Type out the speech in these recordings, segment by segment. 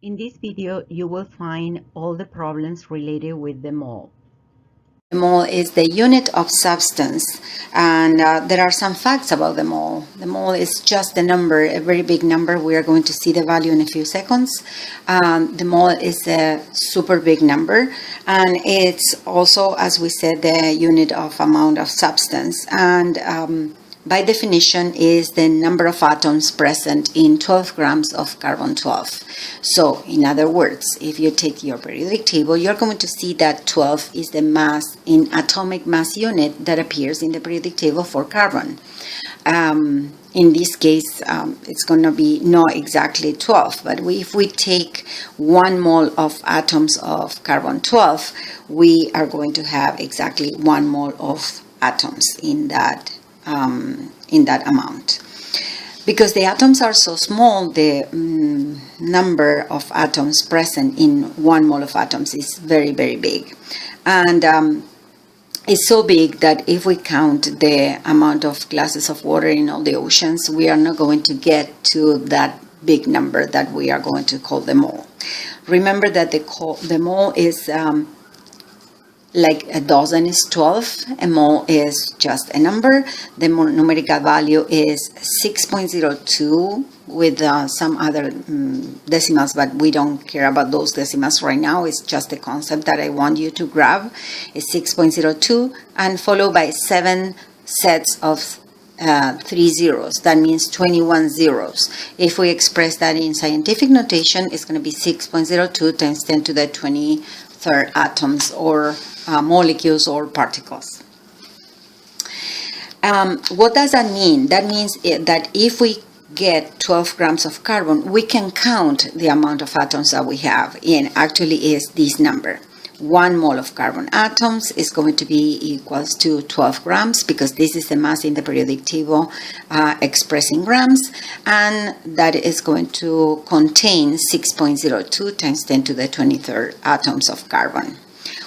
In this video, you will find all the problems related with the mole. The mole is the unit of substance, and there are some facts about the mole. The mole is just a number, a very big number. We are going to see the value in a few seconds. The mole is a super big number, and it's also, as we said, the unit of amount of substance. And by definition is the number of atoms present in 12 grams of carbon-12. So, in other words, if you take your periodic table, you're going to see that 12 is the mass in atomic mass unit that appears in the periodic table for carbon. In this case, it's going to be not exactly 12, but if we take 1 mole of atoms of carbon-12, we are going to have exactly 1 mole of atoms in that amount. Because the atoms are so small, the number of atoms present in 1 mole of atoms is very, very big. And it's so big that if we count the amount of glasses of water in all the oceans, we are not going to get to that big number that we are going to call the mole. Remember that the mole is like a dozen is 12, a mole is just a number. The numerical value is 6.02 with some other decimals, but we don't care about those decimals right now. It's just a concept that I want you to grab. It's 6.02 and followed by 7 sets of 3 zeros. That means 21 zeros. If we express that in scientific notation, it's going to be 6.02 times 10 to the 23rd atoms or molecules or particles. What does that mean? That means that if we get 12 grams of carbon, we can count the amount of atoms that we have, and actually is this number. 1 mole of carbon atoms is going to be equals to 12 grams, because this is the mass in the periodic table expressed in grams, and that is going to contain 6.02 times 10 to the 23rd atoms of carbon.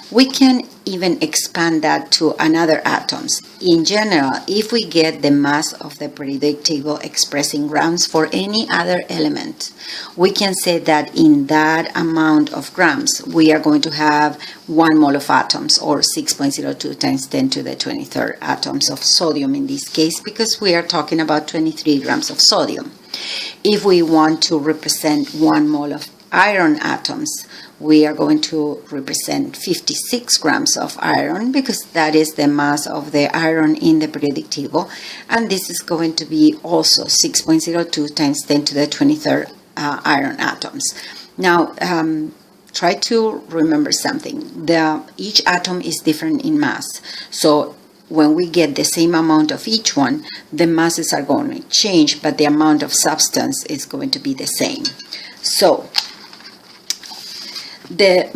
We can even expand that to another atoms. In general, if we get the mass of the periodic table expressed in grams for any other element, we can say that in that amount of grams, we are going to have 1 mole of atoms, or 6.02 times 10 to the 23rd atoms of sodium in this case, because we are talking about 23 grams of sodium. If we want to represent 1 mole of iron atoms, we are going to represent 56 grams of iron, because that is the mass of the iron in the periodic table, and this is going to be also 6.02 times 10 to the 23rd iron atoms. Now, try to remember something. Each atom is different in mass, so when we get the same amount of each one, the masses are going to change, but the amount of substance is going to be the same. So the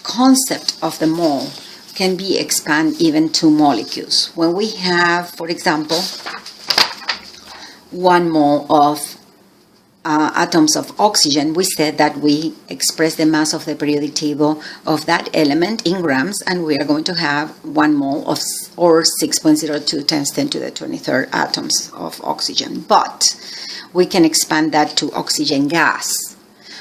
concept of the mole can be expanded even to molecules. When we have, for example, 1 mole of atoms of oxygen, we said that we express the mass of the periodic table of that element in grams, and we are going to have 1 mole of, or 6.02 times 10 to the 23rd atoms of oxygen. But we can expand that to oxygen gas.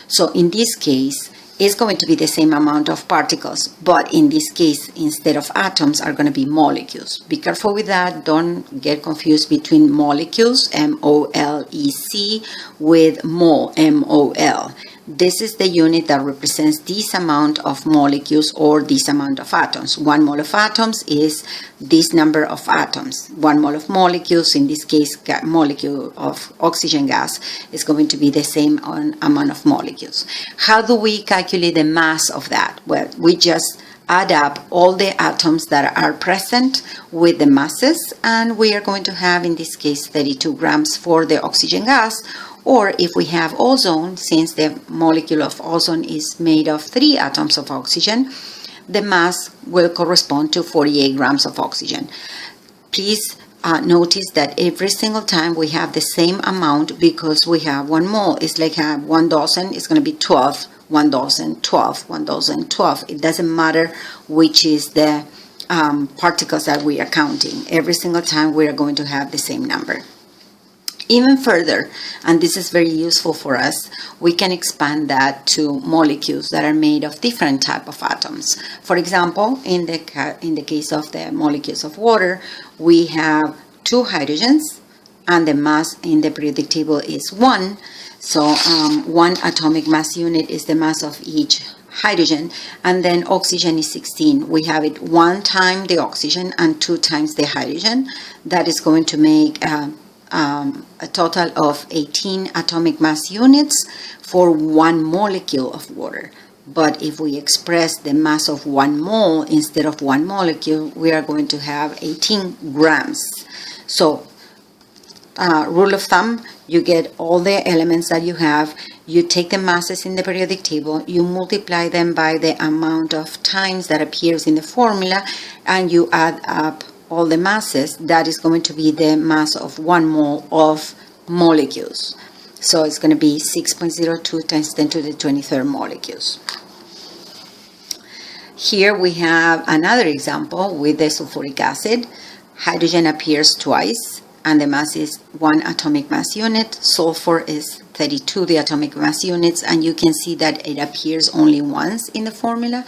So in this case, it's going to be the same amount of particles, but in this case, instead of atoms, are going to be molecules. Be careful with that. Don't get confused between molecules, M-O-L-E-C, with mole, M-O-L. This is the unit that represents this amount of molecules or this amount of atoms. 1 mole of atoms is this number of atoms. 1 mole of molecules, in this case, molecule of oxygen gas, is going to be the same amount of molecules. How do we calculate the mass of that? Well, we just add up all the atoms that are present with the masses, and we are going to have, in this case, 32 grams for the oxygen gas. Or if we have ozone, since the molecule of ozone is made of 3 atoms of oxygen, the mass will correspond to 48 grams of oxygen. Please notice that every single time we have the same amount, because we have 1 mole. It's like 1 dozen, it's going to be 12, 1 dozen, 12, 1 dozen, 12. It doesn't matter which is the particles that we are counting. Every single time we are going to have the same number. Even further, and this is very useful for us, we can expand that to molecules that are made of different type of atoms. For example, in the case of the molecules of water, we have 2 hydrogens, and the mass in the periodic table is 1. So 1 atomic mass unit is the mass of each hydrogen, and then oxygen is 16. We have it 1 time the oxygen and 2 times the hydrogen. That is going to make a total of 18 atomic mass units for 1 molecule of water. But if we express the mass of 1 mole instead of 1 molecule, we are going to have 18 grams. So rule of thumb, you get all the elements that you have, you take the masses in the periodic table, you multiply them by the amount of times that appears in the formula, and you add up all the masses. That is going to be the mass of 1 mole of molecules. So it's going to be 6.02 times 10 to the 23rd molecules. Here we have another example with the sulfuric acid. Hydrogen appears twice, and the mass is 1 atomic mass unit. Sulfur is 32 the atomic mass units, and you can see that it appears only once in the formula.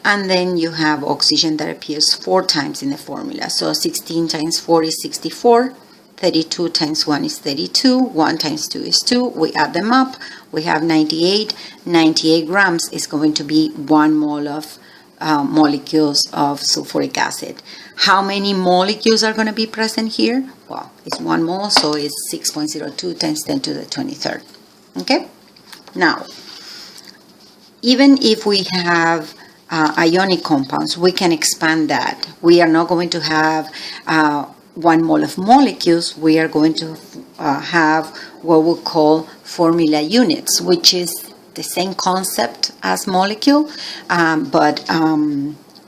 And then you have oxygen that appears 4 times in the formula. So 16 times 4 is 64, 32 times 1 is 32, 1 times 2 is 2. We add them up, we have 98. 98 grams is going to be 1 mole of molecules of sulfuric acid. How many molecules are going to be present here? Well, it's 1 mole, so it's 6.02 times 10 to the 23rd. Okay? Now, even if we have ionic compounds, we can expand that. We are not going to have 1 mole of molecules. We are going to have what we call formula units, which is the same concept as molecule, but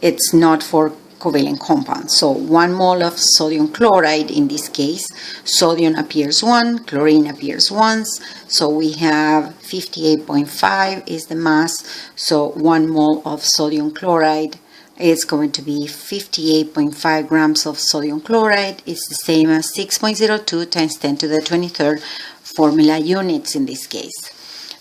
it's not for covalent compounds. So 1 mole of sodium chloride, in this case, sodium appears 1, chlorine appears once, so we have 58.5 is the mass. So 1 mole of sodium chloride is going to be 58.5 grams of sodium chloride. It's the same as 6.02 times 10 to the 23rd formula units in this case.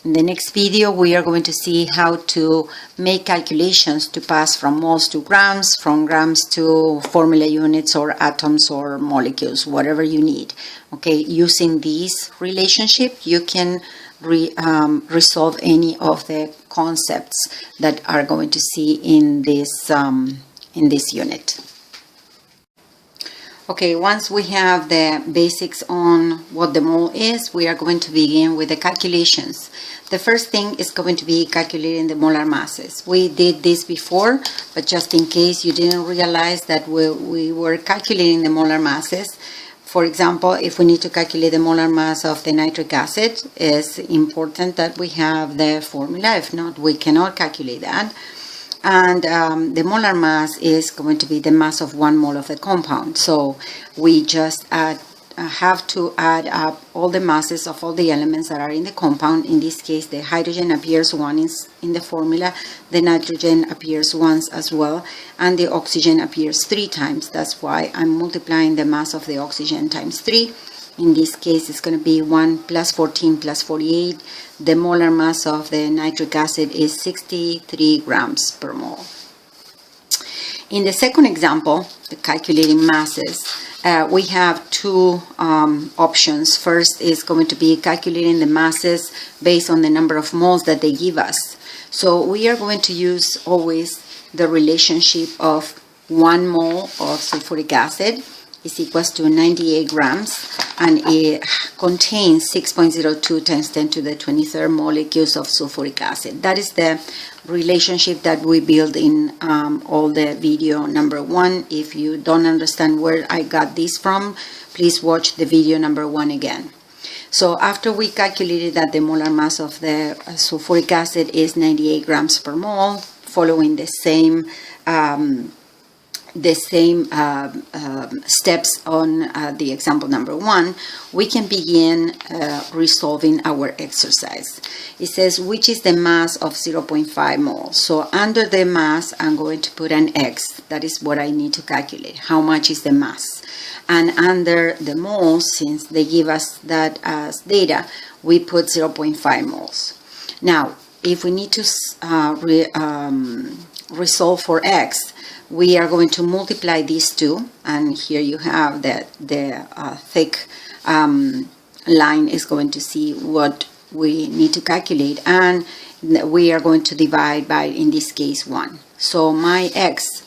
In the next video, we are going to see how to make calculations to pass from moles to grams, from grams to formula units or atoms or molecules, whatever you need. Okay, using this relationship, you can resolve any of the concepts that are going to see in this unit. Okay, once we have the basics on what the mole is, we are going to begin with the calculations. The first thing is going to be calculating the molar masses. We did this before, but just in case you didn't realize that we were calculating the molar masses. For example, if we need to calculate the molar mass of the nitric acid, it's important that we have the formula. If not, we cannot calculate that. And the molar mass is going to be the mass of 1 mole of the compound. So we just have to add up all the masses of all the elements that are in the compound. In this case, the hydrogen appears 1 in the formula, the nitrogen appears once as well, and the oxygen appears 3 times. That's why I'm multiplying the mass of the oxygen times 3. In this case, it's going to be 1 plus 14 plus 48. The molar mass of the nitric acid is 63 grams per mole. In the second example, the calculating masses, we have 2 options. First is going to be calculating the masses based on the number of moles that they give us. So we are going to use always the relationship of 1 mole of sulfuric acid is equals to 98 grams, and it contains 6.02 times 10 to the 23rd molecules of sulfuric acid. That is the relationship that we build in all the video number 1. If you don't understand where I got this from, please watch the video number 1 again. So after we calculated that the molar mass of the sulfuric acid is 98 grams per mole, following the same steps on the example number 1, we can begin resolving our exercise. It says, which is the mass of 0.5 moles? So under the mass, I'm going to put an X. That is what I need to calculate. How much is the mass? And under the moles, since they give us that as data, we put 0.5 moles. Now, if we need to resolve for x, we are going to multiply these two, and here you have the thick line is going to see what we need to calculate, and we are going to divide by, in this case, 1. So my x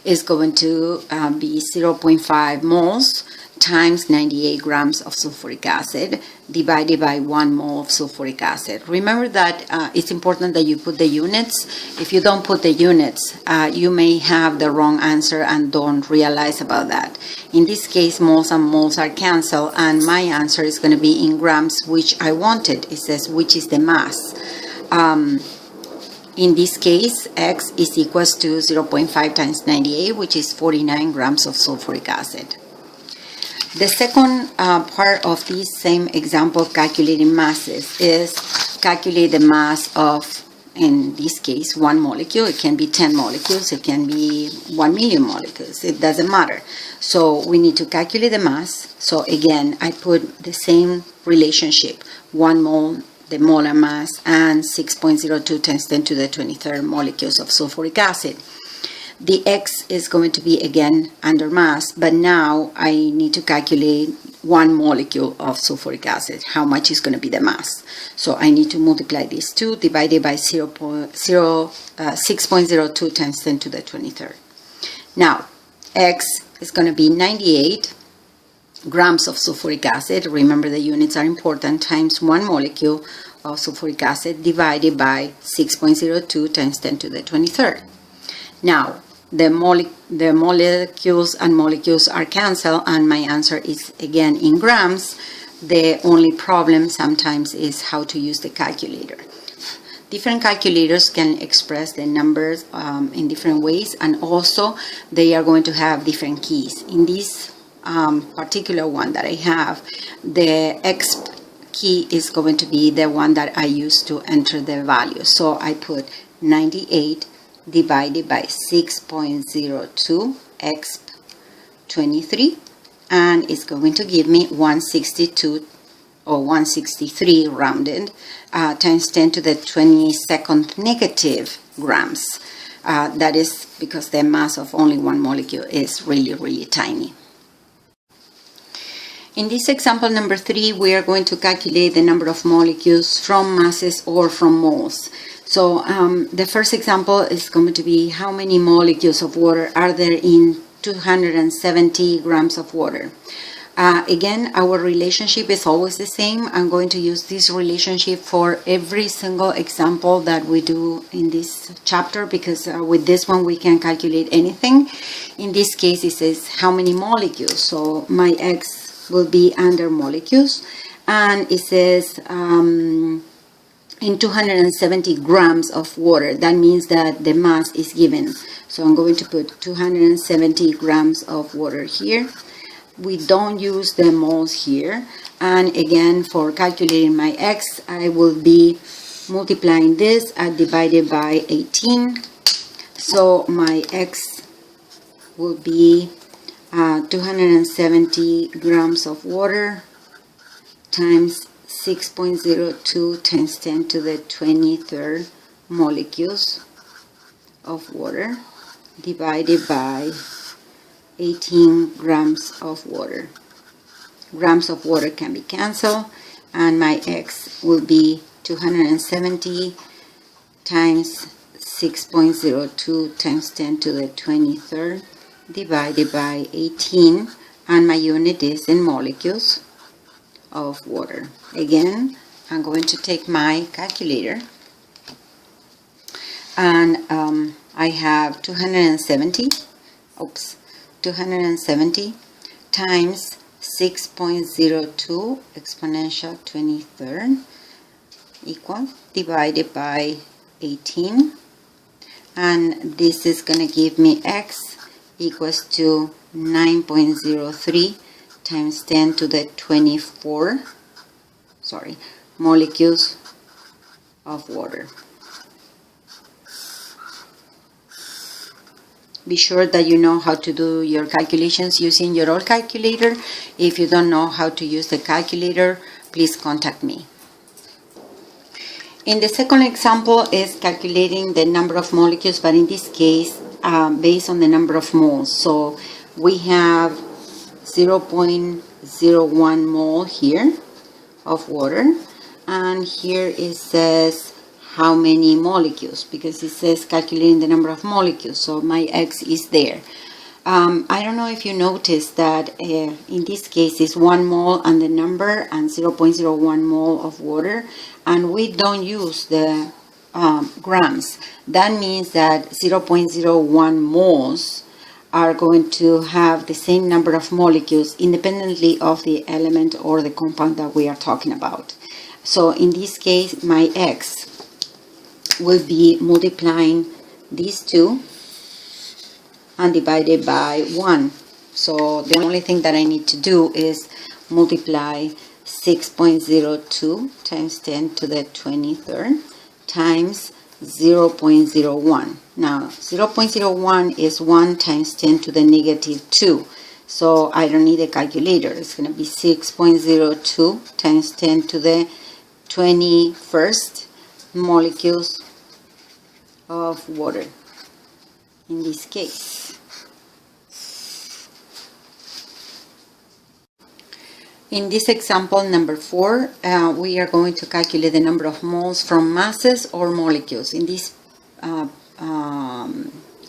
is going to be 0.5 moles times 98 grams of sulfuric acid divided by 1 mole of sulfuric acid. Remember that it's important that you put the units. If you don't put the units, you may have the wrong answer and don't realize about that. In this case, moles and moles are canceled, and my answer is going to be in grams, which I wanted. It says which is the mass. In this case, x is equals to 0.5 times 98, which is 49 grams of sulfuric acid. The second part of this same example of calculating masses is calculate the mass of, in this case, 1 molecule. It can be 10 molecules, it can be 1 million molecules, it doesn't matter. So we need to calculate the mass. So again, I put the same relationship, 1 mole, the molar mass, and 6.02 times 10 to the 23rd molecules of sulfuric acid. The x is going to be again under mass, but now I need to calculate 1 molecule of sulfuric acid. How much is going to be the mass? So I need to multiply these two, divided by 6.02 times 10 to the 23rd. Now, x is going to be 98 grams of sulfuric acid. Remember, the units are important, times 1 molecule of sulfuric acid divided by 6.02 times 10 to the 23rd. Now, the molecules and molecules are canceled, and my answer is again in grams. The only problem sometimes is how to use the calculator. Different calculators can express the numbers in different ways, and also they are going to have different keys. In this particular one that I have, the X key is going to be the one that I use to enter the value. So I put 98 divided by 6.02 x 23, and it's going to give me 162 or 163 rounded times 10 to the 22nd negative grams. That is because the mass of only 1 molecule is really tiny. In this example number 3, we are going to calculate the number of molecules from masses or from moles. So the first example is going to be how many molecules of water are there in 270 grams of water. Again, our relationship is always the same. I'm going to use this relationship for every single example that we do in this chapter, because with this one we can calculate anything. In this case, it says how many molecules. So my X will be under molecules, and it says in 270 grams of water. That means that the mass is given. So I'm going to put 270 grams of water here. We don't use the moles here. And again, for calculating my X, I will be multiplying this and divided by 18. So my X will be 270 grams of water times 6.02 times 10 to the 23rd molecules of water divided by 18 grams of water. Grams of water can be cancelled, and my X will be 270 times 6.02 times 10 to the 23rd divided by 18, and my unit is in molecules of water. Again, I'm going to take my calculator, and I have 270 times 6.02 exponential 23rd equal divided by 18, and this is going to give me X equals to 9.03 times 10 to the 24 molecules of water. be sure that you know how to do your calculations using your old calculator. If you don't know how to use the calculator, please contact me. In the second example is calculating the number of molecules, but in this case, based on the number of moles. So we have 0.01 mole here of water, and here it says how many molecules, because it says calculating the number of molecules, so my X is there. I don't know if you noticed that in this case it's 1 mole and the number and 0.01 mole of water, and we don't use the grams. That means that 0.01 moles are going to have the same number of molecules independently of the element or the compound that we are talking about. So in this case, my X will be multiplying these two and divided by 1. So the only thing that I need to do is multiply 6.02 times 10 to the 23rd times 0.01. Now 0.01 is 1 times 10 to the negative 2. So I don't need a calculator. It's going to be 6.02 times 10 to the 21st molecules of water in this case. In this example number 4, we are going to calculate the number of moles from masses or molecules. In this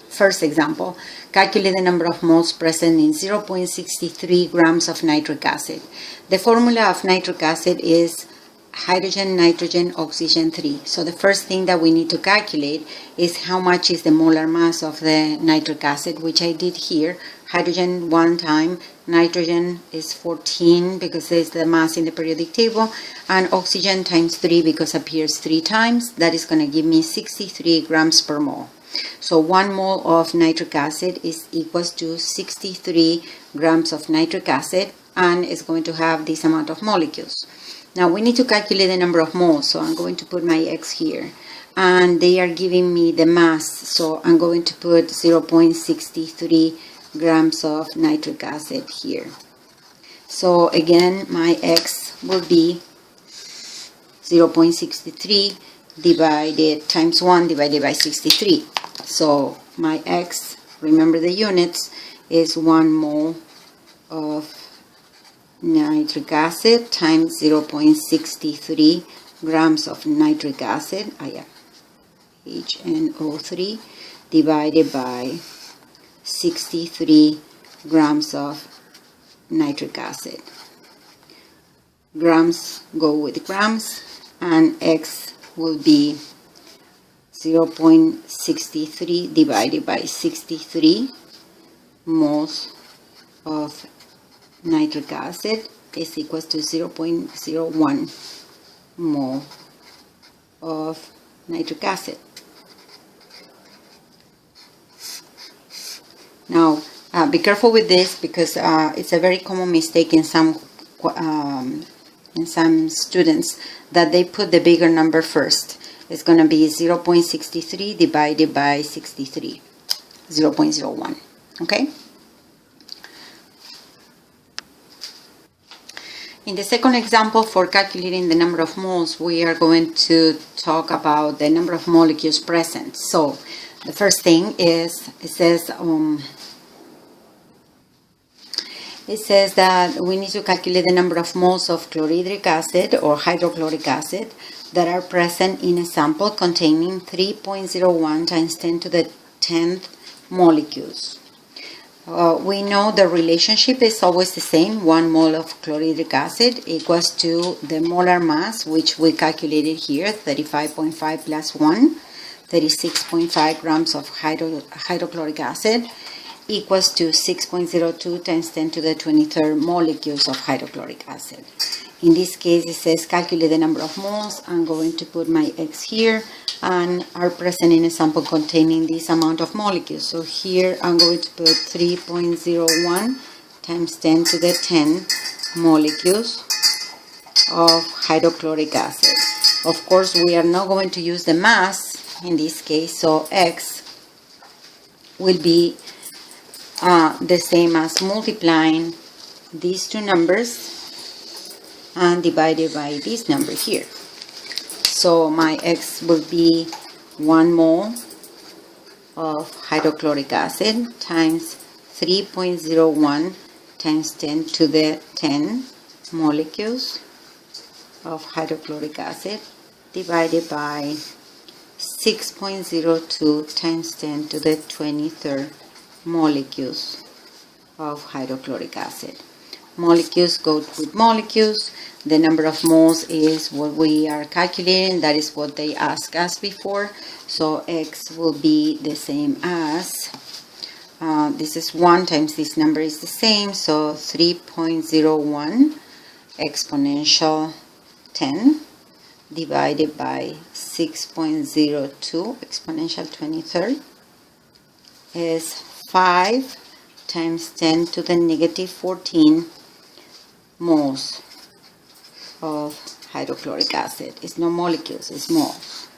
first example, calculate the number of moles present in 0.63 grams of nitric acid. The formula of nitric acid is hydrogen, nitrogen, oxygen 3. So the first thing that we need to calculate is how much is the molar mass of the nitric acid, which I did here. Hydrogen 1 time, nitrogen is 14 because it's the mass in the periodic table, and oxygen times 3 because appears 3 times. That is going to give me 63 grams per mole. So 1 mole of nitric acid is equals to 63 grams of nitric acid, and it's going to have this amount of molecules. Now we need to calculate the number of moles, so I'm going to put my X here, and they are giving me the mass, so I'm going to put 0.63 grams of nitric acid here. So again, my X will be 0.63 divided times 1 divided by 63. So my X, remember the units, is 1 mole of nitric acid times 0.63 grams of nitric acid, HNO3, divided by 63 grams of nitric acid. Grams go with grams, and X will be 0.63 divided by 63 moles of nitric acid is equals to 0.01 mole of nitric acid. Now, be careful with this because it's a very common mistake in some students that they put the bigger number first. It's going to be 0.63 divided by 63, 0.01, okay? In the second example, for calculating the number of moles, we are going to talk about the number of molecules present. So the first thing is, it says that we need to calculate the number of moles of chlorhydric acid or hydrochloric acid that are present in a sample containing 3.01 times 10 to the 10th molecules. We know the relationship is always the same. 1 mole of chlorhydric acid equals to the molar mass, which we calculated here, 35.5 plus 1, 36.5 grams of hydrochloric acid, equals to 6.02 times 10 to the 23rd molecules of hydrochloric acid. In this case, it says calculate the number of moles. I'm going to put my X here, and are present in a sample containing this amount of molecules. So here I'm going to put 3.01 times 10 to the 10 molecules of hydrochloric acid. Of course, we are not going to use the mass in this case, so X will be the same as multiplying these two numbers and divided by this number here. So my X will be 1 mole of hydrochloric acid times 3.01 times 10 to the 10 molecules of hydrochloric acid divided by 6.02 times 10 to the 23rd molecules of hydrochloric acid. Molecules go with molecules. The number of moles is what we are calculating. That is what they asked us before. So X will be the same as, this is 1 times this number is the same. So 3.01 exponential 10 divided by 6.02 exponential 23rd is 5 times 10 to the negative 14 moles of hydrochloric acid. It's not molecules, it's moles.